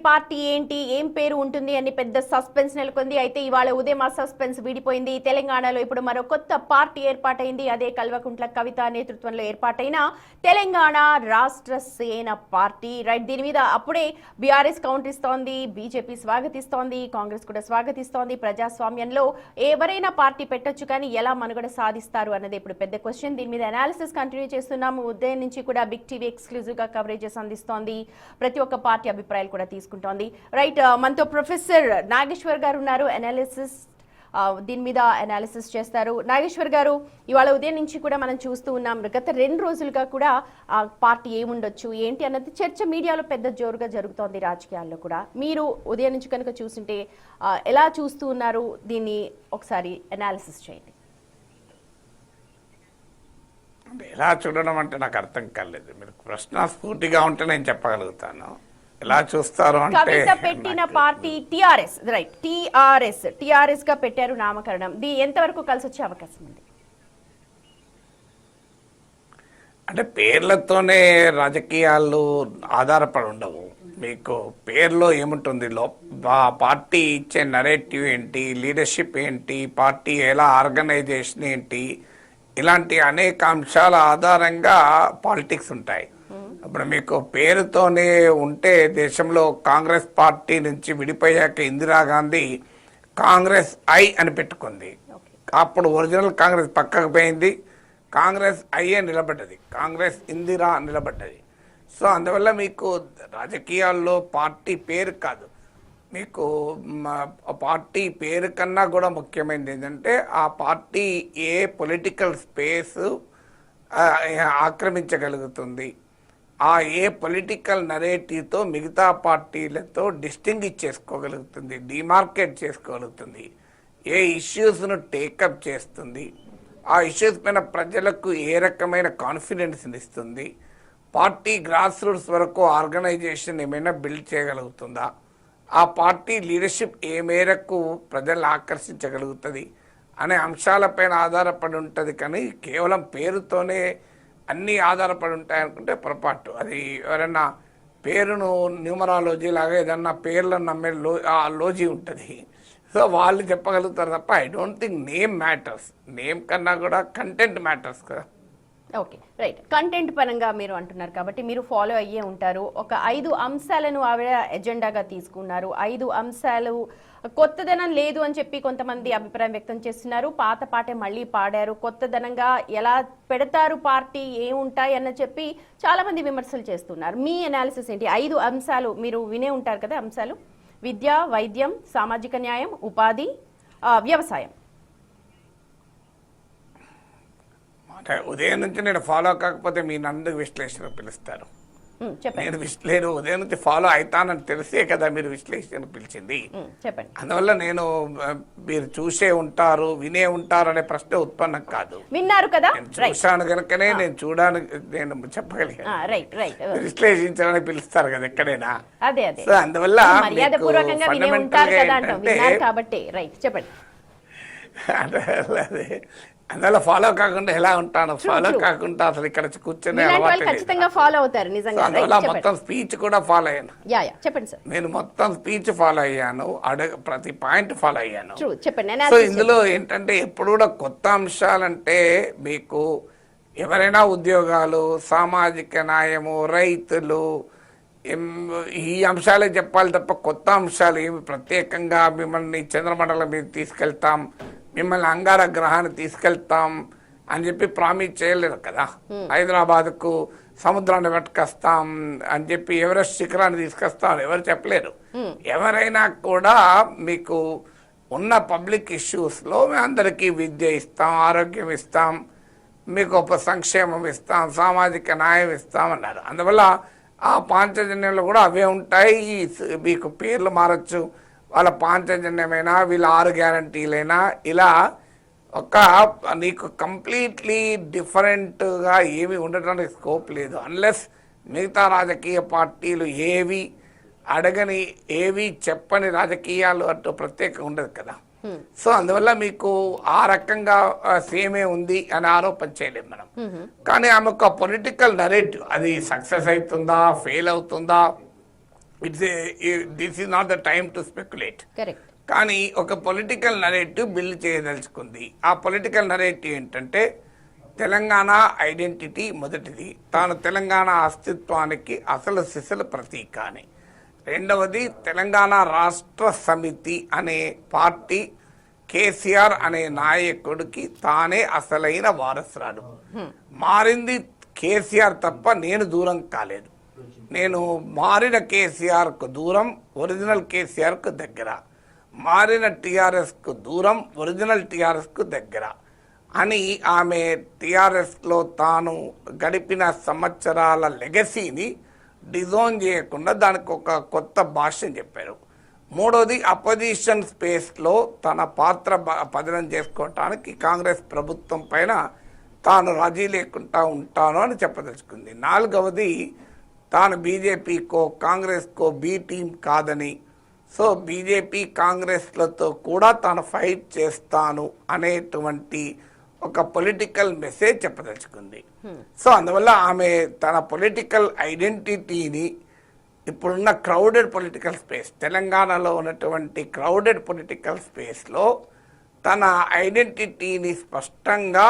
Party ఏంటి, ఏం పేరు ఉంటుంది అని పెద్ద సస్పెన్స్ నెలకొంది. అయితే ఇవాళ ఉదయం ఆ సస్పెన్స్ వీడిపోయింది. తెలంగాణలో ఇప్పుడు మరో కొత్త పార్టీ ఏర్పాటైంది. అదే కల్వకుంట్ల కవిత నేతృత్వంలో ఏర్పాటైన తెలంగాణ రాష్ట్ర సేన పార్టీ. రైట్, దీని మీద అప్పుడే బీఆర్ఎస్ కౌంటర్ ఇస్తోంది, బీజేపీ స్వాగతిస్తోంది, కాంగ్రెస్ కూడా స్వాగతిస్తోంది. ప్రజాస్వామ్యంలో ఎవరైనా పార్టీ పెట్టొచ్చు, కానీ ఎలా మనుగడ సాధిస్తారు అన్నది ఇప్పుడు పెద్ద క్వశ్చన్. దీని మీద అనాలిసిస్ కంటిన్యూ చేస్తున్నాము. ఉదయం నుంచి కూడా బిగ్ టీవీ ఎక్స్క్లూజివ్ గా కవరేజెస్ అందిస్తోంది. ప్రతి ఒక్క పార్టీ అభిప్రాయాలు కూడా తీసుకుంటోంది. రైట్, మనతో ప్రొఫెసర్ నాగేశ్వర్ గారు ఉన్నారు, అనాలిసిస్ దీని మీద అనాలిసిస్ చేస్తారు. నాగేశ్వర్ గారు, ఇవాళ ఉదయం నుంచి కూడా మనం చూస్తూ ఉన్నాం, గత 2 రోజులుగా కూడా ఆ పార్టీ ఏముండొచ్చు ఏంటి అన్నది చర్చ మీడియాలో పెద్ద జోరుగా జరుగుతోంది, రాజకీయాల్లో కూడా. మీరు ఉదయం నుంచి కనుక చూస్తుంటే ఎలా చూస్తూ ఉన్నారు, దీన్ని ఒకసారి అనాలిసిస్ చేయండి. ఎలా చూడడం అంటే నాకు అర్థం కాలేదు. మీరు ప్రశ్న స్ఫూర్తిగా ఉంటే నేను చెప్పగలుగుతాను. ఎలా చూస్తారు అంటే, కవిత పెట్టిన పార్టీ టిఆర్ఎస్, రైట్, టిఆర్ఎస్ గా పెట్టారు నామకరణం. ఎంతవరకు కలిసి వచ్చే అవకాశం ఉంది? అంటే పేర్లతోనే రాజకీయాలు ఆధారపడి ఉండవు. మీకు పేర్లో ఏముంటుంది, పార్టీ ఇచ్చే నరేటివ్ ఏంటి, లీడర్షిప్ ఏంటి, పార్టీ ఎలా ఆర్గనైజేషన్ ఏంటి, ఇలాంటి అనేక అంశాల ఆధారంగా పాలిటిక్స్ ఉంటాయి. ఇప్పుడు మీకు పేరుతోనే ఉంటే, దేశంలో కాంగ్రెస్ పార్టీ నుంచి విడిపోయాక ఇందిరాగాంధీ కాంగ్రెస్ ఐ అని పెట్టుకుంది. అప్పుడు ఒరిజినల్ కాంగ్రెస్ పక్కకు పోయింది, కాంగ్రెస్ ఐఏ నిలబడ్డది, కాంగ్రెస్ ఇందిరా నిలబడ్డది. సో అందువల్ల మీకు రాజకీయాల్లో పార్టీ పేరు కాదు, మీకు పార్టీ పేరు కన్నా కూడా ముఖ్యమైనది ఏంటంటే ఆ పార్టీ ఏ పొలిటికల్ స్పేస్ ఆక్రమించగలుగుతుంది, ఆ ఏ పొలిటికల్ నరేటివ్తో మిగతా పార్టీలతో డిస్టింగ్విష్ చేసుకోగలుగుతుంది, డిమార్కెట్ చేసుకోగలుగుతుంది, ఏ ఇష్యూస్ను టేకప్ చేస్తుంది, ఆ ఇష్యూస్ పైన ప్రజలకు ఏ రకమైన కాన్ఫిడెన్స్ని ఇస్తుంది, పార్టీ గ్రాస్ రూట్స్ వరకు ఆర్గనైజేషన్ ఏమైనా బిల్డ్ చేయగలుగుతుందా, ఆ పార్టీ లీడర్షిప్ ఏ మేరకు ప్రజలను ఆకర్షించగలుగుతుంది అనే అంశాలపైన ఆధారపడి ఉంటుంది. కానీ కేవలం పేరుతోనే అన్నీ ఆధారపడి ఉంటాయి అనుకుంటే పొరపాటు. అది ఎవరైనా పేరును న్యూమరాలజీ లాగా ఏదన్నా పేర్లను నమ్మే లోజీ ఉంటుంది. సో వాళ్ళు చెప్పగలుగుతారు తప్ప I don't think name matters. Name కన్నా కూడా కంటెంట్ మ్యాటర్స్ కదా. ఓకే, రైట్, కంటెంట్ పరంగా మీరు అంటున్నారు కాబట్టి మీరు ఫాలో అయ్యే ఉంటారు. ఒక 5 అంశాలను ఆవిడ ఎజెండాగా తీసుకున్నారు. 5 అంశాలు కొత్తదనం లేదు అని చెప్పి కొంతమంది అభిప్రాయం వ్యక్తం చేస్తున్నారు. పాత పాటే మళ్ళీ పాడారు. కొత్తదనంగా ఎలా పెడతారు, పార్టీ ఏముంటాయి అన్న చెప్పి చాలా మంది విమర్శలు చేస్తున్నారు. మీ అనాలిసిస్ ఏంటి? 5 అంశాలు మీరు వినే ఉంటారు కదా. అంశాలు: విద్య, వైద్యం, సామాజిక న్యాయం, ఉపాధి, వ్యవసాయం. ఉదయం నుంచి నేను ఫాలో కాకపోతే మీ నందు విశ్లేషణ పిలుస్తారు. నేను ఉదయం నుంచి ఫాలో అవుతానని తెలిసే కదా మీరు విశ్లేషణ పిలిచింది. అందువల్ల నేను మీరు చూసే ఉంటారు, వినే ఉంటారు అనే ప్రశ్న ఉత్పన్నం కాదు. విన్నారు కదా, చూశాను కనుకనే నేను నేను చెప్పగలిగాను. విశ్లేషించాలని పిలుస్తారు కదా ఎక్కడైనా. సో అందువల్ల అందువల్ల ఫాలో కాకుండా ఎలా ఉంటాను, ఫాలో కాకుండా అసలు ఇక్కడ కూర్చొని ఫాలో అవుతారు. అందువల్ల మొత్తం స్పీచ్ కూడా ఫాలో అయ్యాను. చెప్పండి సార్. నేను మొత్తం స్పీచ్ ఫాలో అయ్యాను, ప్రతి పాయింట్ ఫాలో అయ్యాను. సో ఇందులో ఏంటంటే ఎప్పుడు కూడా కొత్త అంశాలంటే మీకు ఎవరైనా ఉద్యోగాలు, సామాజిక న్యాయము, రైతులు, ఈ అంశాలే చెప్పాలి తప్ప కొత్త అంశాలు ఏమి ప్రత్యేకంగా మిమ్మల్ని చంద్రమండలం మీద తీసుకెళ్తాం, మిమ్మల్ని అంగార గ్రహాన్ని తీసుకెళ్తాం అని చెప్పి ప్రామిస్ చేయలేరు కదా. హైదరాబాద్కు సముద్రాన్ని పట్టుకొస్తాం అని చెప్పి ఎవరెస్ట్ శిఖరాన్ని తీసుకొస్తాం ఎవరు చెప్పలేరు. ఎవరైనా కూడా మీకు ఉన్న పబ్లిక్ ఇష్యూస్లో మేము అందరికీ విద్య ఇస్తాం, ఆరోగ్యం ఇస్తాం, మీకు ఒక సంక్షేమం ఇస్తాం, సామాజిక న్యాయం ఇస్తాం అన్నారు. అందువల్ల ఆ పాంచజన్యంలో కూడా అవే ఉంటాయి. మీకు పేర్లు మారచ్చు, వాళ్ళ పాంచజన్యమైనా వీళ్ళ 6 గ్యారంటీలైనా ఇలా ఒక నీకు కంప్లీట్లీ డిఫరెంట్గా ఏమి ఉండటానికి స్కోప్ లేదు. అన్లెస్ మిగతా రాజకీయ పార్టీలు ఏవి అడగని, ఏవి చెప్పని రాజకీయాలు అటు ప్రత్యేకంగా ఉండదు కదా. సో అందువల్ల మీకు ఆ రకంగా సేమే ఉంది అని ఆరోపణ చేయలేము మనం. కానీ ఆమె ఒక పొలిటికల్ నరేటివ్, అది సక్సెస్ అవుతుందా, ఫెయిల్ అవుతుందా this is not the time to speculate. Correct. కానీ ఒక పొలిటికల్ నరేటివ్ బిల్డ్ చేయదలుచుకుంది. ఆ పొలిటికల్ నరేటివ్ ఏంటంటే తెలంగాణ ఐడెంటిటీ మొదటిది, తాను తెలంగాణ అస్తిత్వానికి అసలు సిసలు ప్రతీక అని. రెండవది తెలంగాణ రాష్ట్ర సమితి అనే పార్టీ కేసీఆర్ అనే నాయకుడికి తానే అసలైన వారసురాలు. మారింది కేసీఆర్ తప్ప నేను దూరం కాలేదు. నేను మారిన కేసీఆర్కు దూరం, ఒరిజినల్ కేసీఆర్కు దగ్గర. మారిన టీఆర్ఎస్కు దూరం, ఒరిజినల్ టీఆర్ఎస్కు దగ్గర అని ఆమె టీఆర్ఎస్లో తాను గడిపిన సంవత్సరాల లెగసీని డిజోన్ చేయకుండా దానికి ఒక కొత్త భాష్యం చెప్పారు. మూడోది అపోజిషన్ స్పేస్లో తన పాత్ర పదిలం చేసుకోవటానికి కాంగ్రెస్ ప్రభుత్వం పైన తాను రాజీ లేకుండా ఉంటాను అని చెప్పదలుచుకుంది. నాలుగవది తాను బీజేపీకో కాంగ్రెస్కో బి టీం కాదని, సో బీజేపీ కాంగ్రెస్లతో కూడా తాను ఫైట్ చేస్తాను అనేటువంటి ఒక పొలిటికల్ మెసేజ్ చెప్పదలుచుకుంది. సో అందువల్ల ఆమె తన పొలిటికల్ ఐడెంటిటీని ఇప్పుడున్న క్రౌడెడ్ పొలిటికల్ స్పేస్, తెలంగాణలో ఉన్నటువంటి క్రౌడెడ్ పొలిటికల్ స్పేస్లో తన ఐడెంటిటీని స్పష్టంగా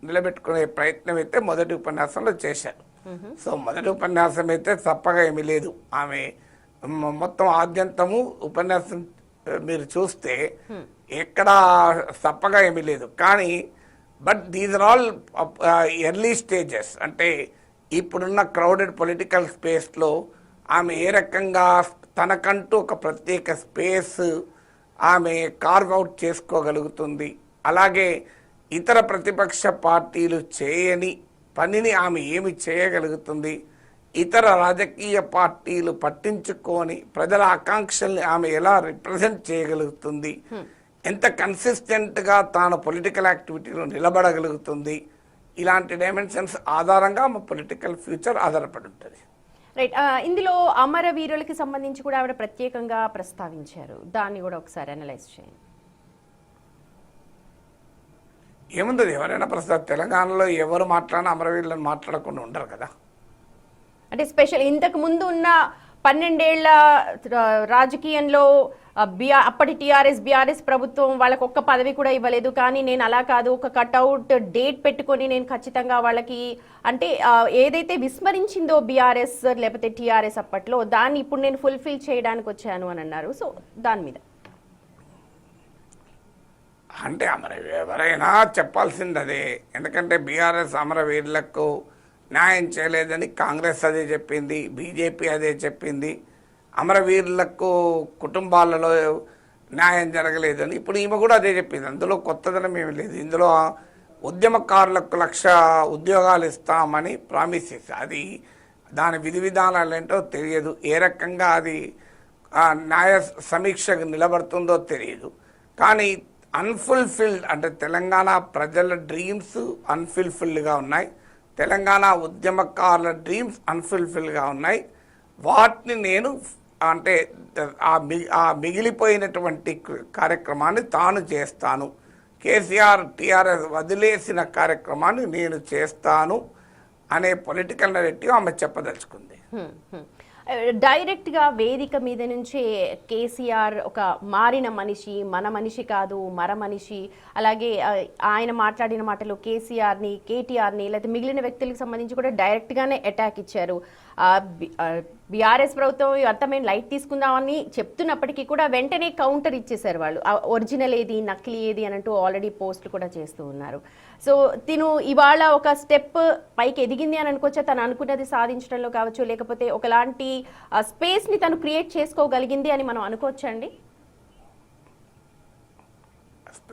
నిలబెట్టుకునే ప్రయత్నం అయితే మొదటి ఉపన్యాసంలో చేశారు. సో మొదటి ఉపన్యాసం అయితే తప్పగా ఏమీ లేదు. ఆమె మొత్తం ఆద్యంతము ఉపన్యాసం మీరు చూస్తే ఎక్కడ తప్పగా ఏమీ లేదు. కానీ but these are all early stages. అంటే ఇప్పుడున్న క్రౌడెడ్ పొలిటికల్ స్పేస్లో ఆమె ఏ రకంగా తనకంటూ ఒక ప్రత్యేక స్పేస్ ఆమె కార్వ్ అవుట్ చేసుకోగలుగుతుంది, అలాగే ఇతర ప్రతిపక్ష పార్టీలు చేయని పనిని ఆమె ఏమి చేయగలుగుతుంది, ఇతర రాజకీయ పార్టీలు పట్టించుకొని ప్రజల ఆకాంక్షల్ని ఆమె ఎలా రిప్రజెంట్ చేయగలుగుతుంది, ఎంత కన్సిస్టెంట్గా తాను పొలిటికల్ యాక్టివిటీలో నిలబడగలుగుతుంది, ఇలాంటి డైమెన్షన్స్ ఆధారంగా ఆమె పొలిటికల్ ఫ్యూచర్ ఆధారపడి ఉంటుంది. రైట్. ఇందులో అమరవీరులకి సంబంధించి కూడా ఆవిడ ప్రత్యేకంగా ప్రస్తావించారు. దాన్ని కూడా ఒకసారి అనలైజ్ చేయండి. ఏముంది, ఎవరైనా ప్రస్తుతం తెలంగాణలో ఎవరు మాట్లాడినా అమరవీరులను మాట్లాడకుండా ఉండరు కదా. అంటే స్పెషల్ ఇంతకు ముందు ఉన్న 12 ఏళ్ల రాజకీయంలో అప్పటి బీఆర్ఎస్ ప్రభుత్వం వాళ్ళకి ఒక్క పదవి కూడా ఇవ్వలేదు. కానీ నేను అలా కాదు, ఒక కట్అవుట్ డేట్ పెట్టుకొని నేను ఖచ్చితంగా వాళ్ళకి అంటే ఏదైతే విస్మరించిందో బీఆర్ఎస్ లేకపోతే టీఆర్ఎస్ అప్పట్లో, దాన్ని ఇప్పుడు నేను ఫుల్ఫిల్ చేయడానికి వచ్చాను అని అన్నారు. సో దాని మీద అంటే ఎవరైనా చెప్పాల్సింది అదే. ఎందుకంటే బీఆర్ఎస్ అమరవీరులకు న్యాయం చేయలేదని కాంగ్రెస్ అదే చెప్పింది, బీజేపీ అదే చెప్పింది. అమరవీరులకు కుటుంబాలలో న్యాయం జరగలేదని ఇప్పుడు ఈమె కూడా అదే చెప్పింది. అందులో కొత్తదనం ఏమి లేదు. ఇందులో ఉద్యమకారులకు 1,00,000 ఉద్యోగాలు ఇస్తామని ప్రామిస్ చేసి, అది దాని విధి విధానాలు ఏంటో తెలియదు, ఏ రకంగా అది న్యాయ సమీక్షకు నిలబడుతుందో తెలియదు. కానీ అన్ఫుల్ఫిల్డ్ అంటే తెలంగాణ ప్రజల డ్రీమ్స్ అన్ఫుల్ఫిల్డ్గా ఉన్నాయి, తెలంగాణ ఉద్యమకారుల డ్రీమ్స్ అన్ఫుల్ఫిల్డ్గా ఉన్నాయి. వాటిని నేను అంటే ఆ మిగిలిపోయినటువంటి కార్యక్రమాన్ని తాను చేస్తాను, కేసీఆర్ టీఆర్ఎస్ వదిలేసిన కార్యక్రమాన్ని నేను చేస్తాను అనే పొలిటికల్ నెరేటివ్ ఆమె చెప్పదలుచుకుంది. డైరెక్ట్ గా వేదిక మీద నుంచే కేసీఆర్ ఒక మారిన మనిషి, మన మనిషి కాదు మర మనిషి, అలాగే ఆయన మాట్లాడిన మాటలు కేసీఆర్ని కేటీఆర్ని లేదా మిగిలిన వ్యక్తులకు సంబంధించి కూడా డైరెక్ట్ గానే అటాక్ ఇచ్చారు. బీఆర్ఎస్ ప్రభుత్వం అంతా మేము లైట్ తీసుకుందామని చెప్తున్నప్పటికీ కూడా వెంటనే కౌంటర్ ఇచ్చేశారు వాళ్ళు. ఒరిజినల్ ఏది నకిలీ ఏది అని అంటూ ఆల్రెడీ పోస్టులు కూడా చేస్తూ ఉన్నారు. సో తిను ఇవాళ ఒక స్టెప్ పైకి ఎదిగింది అని అనుకోవచ్చా, తను అనుకున్నది సాధించడంలో కావచ్చు, లేకపోతే ఒకలాంటి స్పేస్ని తను క్రియేట్ చేసుకోగలిగింది అని మనం అనుకోవచ్చండి?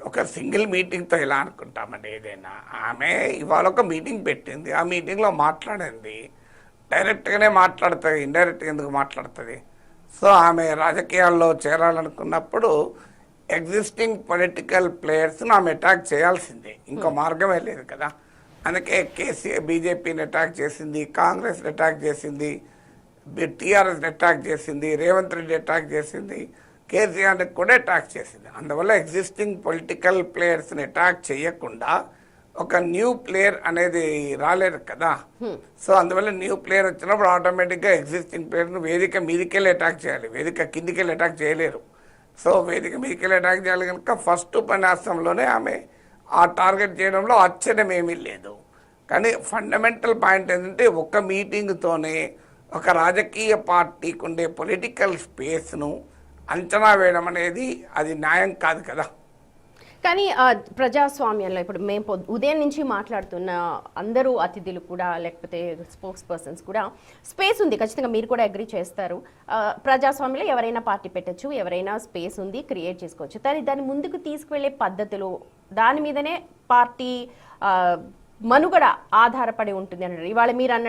ఒక సింగిల్ మీటింగ్తో ఎలా అనుకుంటామండి ఏదైనా. ఆమె ఇవాళ ఒక మీటింగ్ పెట్టింది, ఆ మీటింగ్లో మాట్లాడింది. డైరెక్ట్గానే మాట్లాడుతుంది, ఇండైరెక్ట్గా ఎందుకు మాట్లాడుతుంది? సో ఆమె రాజకీయాల్లో చేరాలనుకున్నప్పుడు ఎగ్జిస్టింగ్ పొలిటికల్ ప్లేయర్స్ను ఆమె అటాక్ చేయాల్సిందే, ఇంకో మార్గమే లేదు కదా. అందుకే బీజేపీని అటాక్ చేసింది, కాంగ్రెస్ని అటాక్ చేసింది, టీఆర్ఎస్ని అటాక్ చేసింది, రేవంత్ రెడ్డి అటాక్ చేసింది, కేసీఆర్ని కూడా అటాక్ చేసింది. అందువల్ల ఎగ్జిస్టింగ్ పొలిటికల్ ప్లేయర్స్ని అటాక్ చేయకుండా ఒక న్యూ ప్లేయర్ అనేది రాలేదు కదా. సో అందువల్ల న్యూ ప్లేయర్ వచ్చినప్పుడు ఆటోమేటిక్గా ఎగ్జిస్టింగ్ ప్లేయర్ను వేదిక మీదికెళ్ళి అటాక్ చేయాలి, వేదిక కిందికెళ్ళి అటాక్ చేయలేరు. సో వేదిక మీదికెళ్ళి అటాక్ చేయాలి కనుక ఫస్ట్ ఉపన్యాసంలోనే ఆమె ఆ టార్గెట్ చేయడంలో ఆశ్చర్యం ఏమీ లేదు. కానీ ఫండమెంటల్ పాయింట్ ఏంటంటే ఒక మీటింగ్తోనే ఒక రాజకీయ పార్టీకి ఉండే పొలిటికల్ స్పేస్ను అంచనా వేయడం అనేది అది న్యాయం కాదు కదా. కానీ ప్రజాస్వామ్యంలో ఇప్పుడు మేము ఉదయం నుంచి మాట్లాడుతున్న అందరూ అతిథులు కూడా లేకపోతే స్పోక్స్ పర్సన్స్ కూడా స్పేస్ ఉంది, ఖచ్చితంగా మీరు కూడా అగ్రీ చేస్తారు. ప్రజాస్వామ్యంలో ఎవరైనా పార్టీ పెట్టచ్చు, ఎవరైనా స్పేస్ ఉంది, క్రియేట్ చేసుకోవచ్చు. కానీ దాన్ని ముందుకు తీసుకువెళ్ళే పద్ధతులు దాని మీదనే పార్టీ మనుగడ ఆధారపడి ఉంటుంది అన్నారు. ఇవాళ మీరు అన్న